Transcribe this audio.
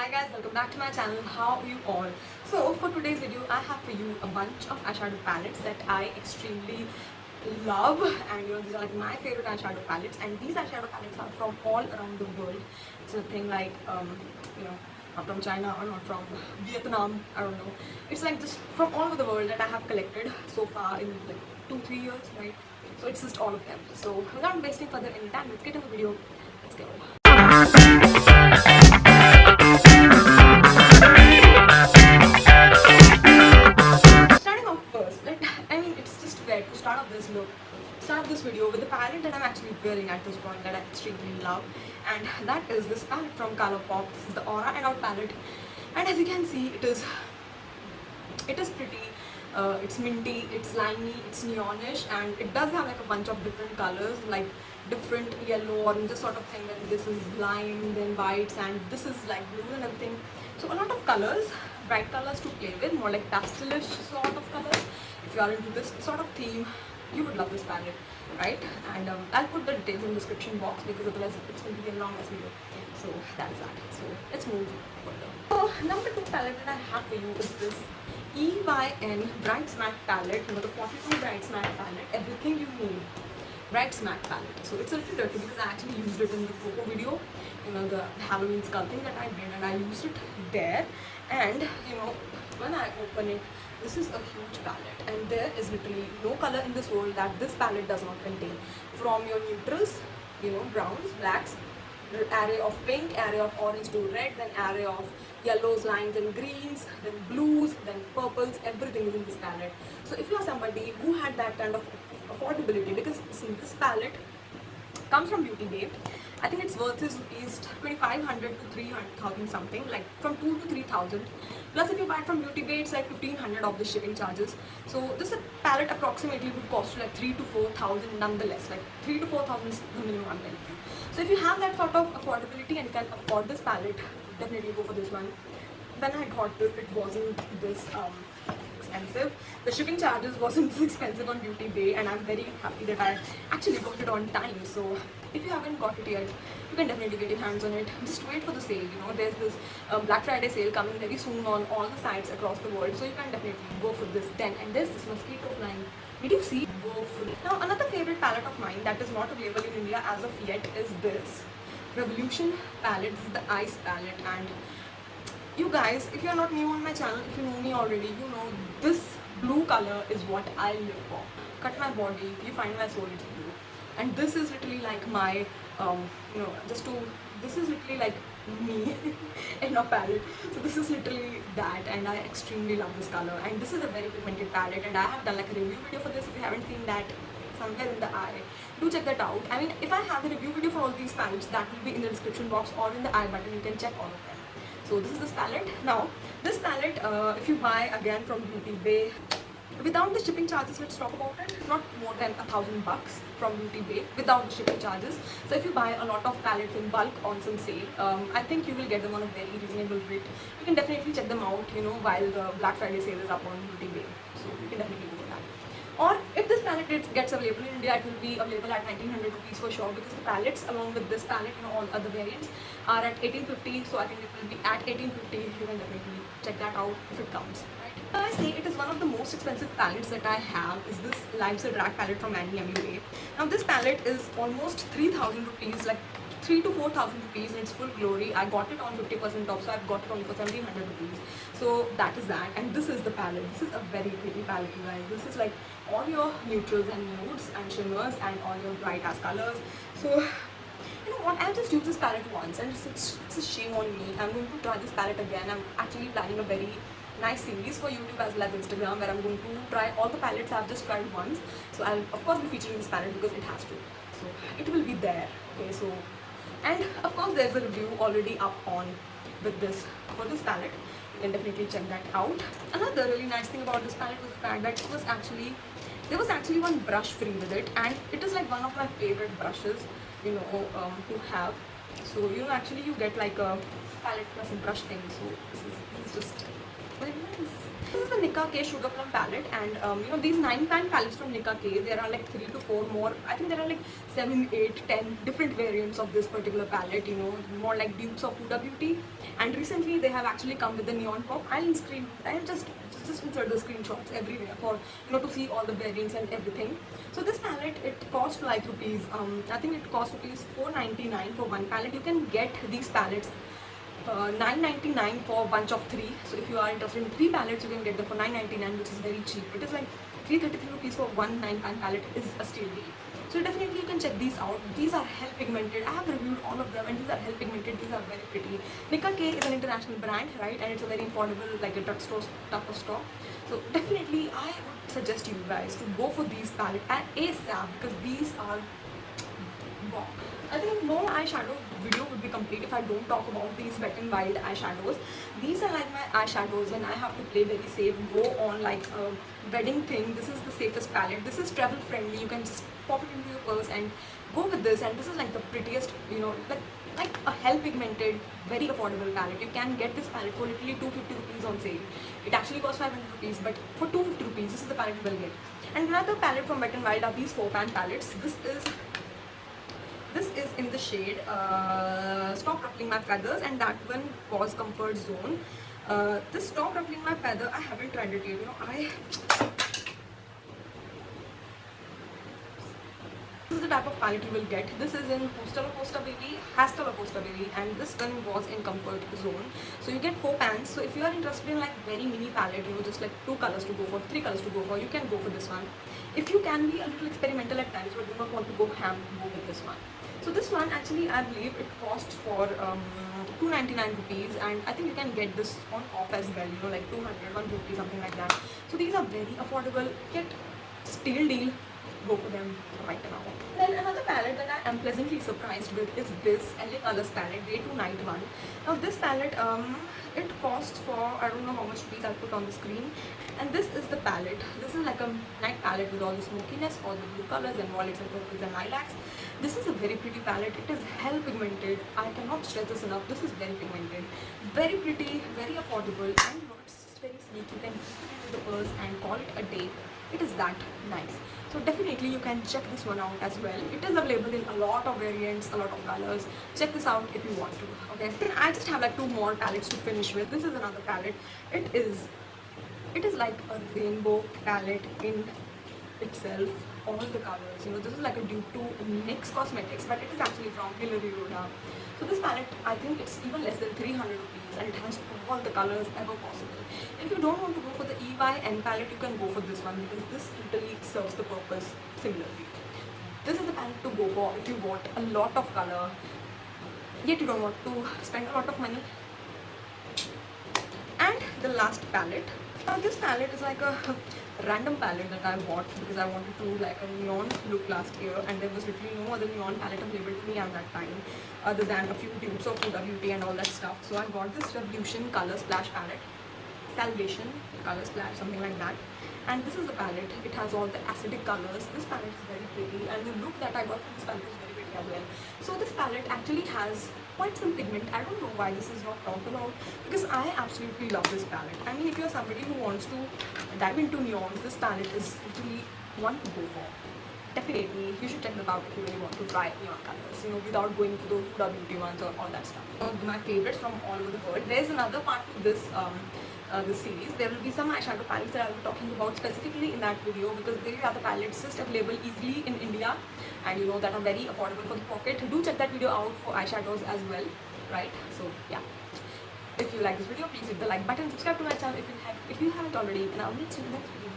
Hi guys, welcome back to my channel. How are you all? So for today's video I have for you a bunch of eyeshadow palettes that I extremely love, and these are like my favorite eyeshadow palettes, and these eyeshadow palettes are from all around the world. It's nothing like not from China or not from Vietnam, I don't know. It's like just from all over the world that I have collected so far in like 2-3 years, right? So it's just all of them. So without wasting further any time, let's get into the video. Let's go. Starting off first, it's just fair to start off this video with the palette that I'm actually wearing at this point that I extremely love, and that is this palette from Colourpop. This is the Aura and Out palette, and as you can see, it is pretty. It's minty, it's limey, it's neonish, and it does have like a bunch of different colors, like different yellow, orange sort of thing. That this is lime, then whites, and this is like blue and everything. So a lot of colors, bright colors to play with, more like pastelish sort of colors. If you are into this sort of theme, you would love this palette, right? And I'll put the details in the description box because otherwise it's going to be a long video. So that is that. So let's move further. So number 2 palette that I have for you is this EYN Bright Smack palette, the 42 Bright Smack palette, everything you need. Bright Smack palette. So it's a little dirty because I actually used it in the photo video, the Halloween sculpting that I did, and I used it there. And when I open it, this is a huge palette, and there is literally no color in this world that this palette does not contain. From your neutrals, browns, blacks, array of pink, array of orange to red, then array of yellows, limes and greens, then blues, then purples, everything is in this palette. So if you are somebody who had that kind of affordability, because see, this palette comes from Beauty Bay. I think its worth is rupees 2,500 to 300,000 something, like from 2 to 3,000. Plus if you buy it from Beauty Bay, it's like 1,500 of the shipping charges. So this palette approximately would cost you like 3 to 4,000 nonetheless. Like 3 to 4,000 is the minimum I'm telling you. So if you have that sort of affordability and can afford this palette, definitely go for this one. When I got this, it wasn't this expensive. The shipping charges wasn't this expensive on Beauty Bay, and I'm very happy that I actually got it on time. So if you haven't got it yet, you can definitely get your hands on it. Just wait for the sale. There's this Black Friday sale coming very soon on all the sites across the world, so you can definitely go for this then. And there's this mosquito flying. Did you see? Go for it. Now another favorite palette of mine that is not available in India as of yet is this Revolution palette. This is the Ice palette, and you guys, if you're not new on my channel, if you know me already, you know this blue color is what I live for. Cut my body, if you find my soul, it's blue. And this is literally like my, this is literally like me in a palette. So this is literally that, and I extremely love this color. And this is a very pigmented palette, and I have done like a review video for this. If you haven't seen that, somewhere in the eye, do check that out. I mean, if I have the review video for all these palettes, that will be in the description box or in the I button. You can check all of them. So this is this palette. Now this palette, if you buy again from Beauty Bay, without the shipping charges, let's talk about it, it's not more than $1,000 from Beauty Bay without the shipping charges. So if you buy a lot of palettes in bulk on some sale, I think you will get them on a very reasonable rate. You can definitely check them out, while the Black Friday sale is up on Beauty Bay. So you can definitely go for that. Or if this palette gets available in India, it will be available at 1,900 rupees for sure, because the palettes along with this palette, all other variants are at 1,850. So I think it will be at 1,850. You can definitely check that out if it comes. I say it is one of the most expensive palettes that I have is this Life's a Drag palette from Annie MUA. Now this palette is almost 3,000 rupees, like 3 to 4,000 rupees in its full glory. I got it on 50% off, so I've got it only for 1,700 rupees. So that is that, and this is the palette. This is a very pretty palette, you guys. This is like all your neutrals and nudes and shimmers and all your bright ass colors. So you know what, I'll just use this palette once, and it's a shame on me. I'm going to try this palette again. I'm actually planning a very nice series for YouTube as well as Instagram, where I'm going to try all the palettes I've just tried once. So I'll of course be featuring this palette because it has to. So it will be there. Okay, so, and of course there's a review already up on with this for this palette. You can definitely check that out. Another really nice thing about this palette was the fact that there was actually one brush free with it, and it is like one of my favorite brushes, to have. So actually you get like a palette plus a brush thing. So this is just Very nice. This is the Nika K Sugar Plum palette, and you know, these 9 pan palettes from Nika K, there are like 3 to 4 more. I think there are like 7, 8, 10 different variants of this particular palette, you know, more like dupes of Huda Beauty. And recently they have actually come with the neon pop. I'll just insert the screenshots everywhere for, you know, to see all the variants and everything. So this palette, it cost like rupees, I think it cost rupees 4.99 for one palette. You can get these palettes 9.99 for a bunch of 3. So if you are interested in 3 palettes, you can get them for 9.99, which is very cheap. It is like 333 rupees for one 9-pan palette is a steal deal. So definitely you can check these out. These are hell pigmented. I have reviewed all of them, and these are hell pigmented. These are very pretty. Nika K is an international brand, right? And it's a very affordable, like a drugstore type of store. So definitely I would suggest you guys to go for these palettes at ASAP, because these are bomb. I think no eyeshadow video would be complete if I don't talk about these Wet n Wild eyeshadows. These are like my eyeshadows when I have to play very safe, go on like a wedding thing. This is the safest palette. This is travel friendly. You can just pop it into your purse and go with this. And this is like the prettiest, you know, like a hell pigmented, very affordable palette. You can get this palette for literally 250 rupees on sale. It actually costs 500 rupees, but for 250 rupees, this is the palette you will get. And another palette from Wet n Wild are these 4-pan palettes. This is in the shade Stop Ruffling My Feathers, and that one was Comfort Zone. This Stop Ruffling My Feather, I haven't tried it yet. You know, this is the type of palette you will get. This is in Hostel of Costa Baby, and this one was in Comfort Zone. So you get 4 pans. So if you are interested in like very mini palette, you know, just like 2 colors to go for, 3 colors to go for, you can go for this one. If you can be a little experimental at times but do not want to go ham, go with this one. So this one actually, I believe it costs for 299 rupees, and I think you can get this on off as well, you know, like 200, 150, something like that. So these are very affordable, yet steal deal. Go for them right now. Then another palette that I am pleasantly surprised with is this LA Colors palette, Day to Night one. Now this palette, it costs for, I don't know how much rupees I'll put on the screen. And this is the palette. This is like a night palette with all the smokiness, all the blue colors and violets and purples and lilacs. This is a very pretty palette. It is hell pigmented. I cannot stress this enough. This is very pigmented, very pretty, very affordable, and you know, it's just very sleek. You can put it into the purse and call it a day. It is that nice. So definitely you can check this one out as well. It is available in a lot of variants, a lot of colors. Check this out if you want to. Okay, then I just have like 2 more palettes to finish with. This is another palette. It is like a rainbow palette in itself, all the colors. You know, this is like a dupe to NYX Cosmetics, but it is actually from Hilary Rhoda. So this palette, I think it's even less than 300 rupees, and it has all the colors ever possible. If you don't want to go for the EYN palette, you can go for this one, because this literally serves the purpose similarly. This is the palette to go for if you want a lot of color, yet you don't want to spend a lot of money. And the last palette. Now this palette is like a random palette that I bought because I wanted to like a neon look last year, and there was literally no other neon palette available to me at that time other than a few tubes of Huda Beauty and all that stuff. So I got this Revolution Color Splash palette, Salvation Color Splash, something like that. And this is the palette. It has all the acidic colors. This palette is very pretty, and the look that I got from this palette is very pretty as well. So this palette actually has quite some pigment. I don't know why this is not talked about, because I absolutely love this palette. I mean, if you're somebody who wants to dive into neons, this palette is literally one to go for. Definitely, you should check them out if you really want to try neon colors, you know, without going to the Huda Beauty ones or all that stuff. My favorites from all over the world. There's another part to this series. There will be some eyeshadow palettes that I will be talking about specifically in that video, because these are the palettes just available easily in India, and you know, that are very affordable for the pocket. Do check that video out for eyeshadows as well, right? So yeah, if you like this video, please hit the like button, subscribe to my channel if you haven't already, and I'll meet you in the next video.